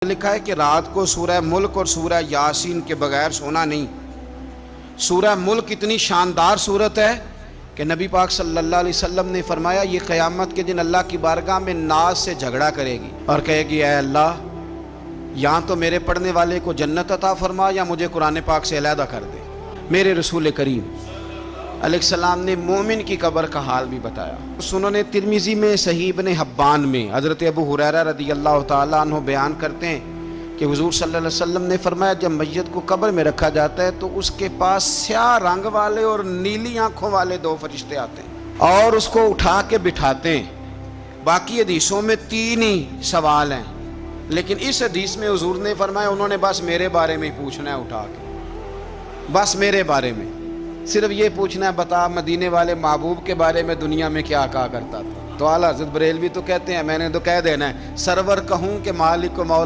लिखा है कि रात को सूरह मुल्क और सूरह यासीन के बगैर सोना नहीं। सूरह मुल्क इतनी शानदार सूरत है कि नबी पाक सल्लल्लाहु अलैहि वसल्लम ने फरमाया ये क़यामत के दिन अल्लाह की बारगाह में नाज से झगड़ा करेगी और कहेगी ऐ अल्लाह, या तो मेरे पढ़ने वाले को जन्नत अता फरमा या मुझे कुरान पाक से अलहदा कर दे। मेरे रसूल करीम अलैहिस्सलाम ने मोमिन की कब्र का हाल भी बताया। सुनने तिरमिज़ी में सही इब्न हब्बान में हज़रत अबू हुरैरा रज़ियल्लाहु ताला अन्हु बयान करते हैं कि हुज़ूर सल्लल्लाहु अलैहि वसल्लम ने फरमाया जब मैयत को कब्र में रखा जाता है तो उसके पास स्याह रंग वाले और नीली आँखों वाले दो फरिश्ते आते हैं और उसको उठा के बिठाते हैं। बाकी हदीसों में 3 ही सवाल हैं, लेकिन इस हदीस में हुज़ूर ने फरमाया उन्होंने बस मेरे बारे में ही पूछना है, उठा के बस मेरे बारे में सिर्फ ये पूछना है, बता मदीने वाले महबूब के बारे में दुनिया में क्या कहा करता था। तो आला हज़रत बरेलवी तो कहते हैं मैंने तो कह देना है सरवर कहूँ कि मालिक मौला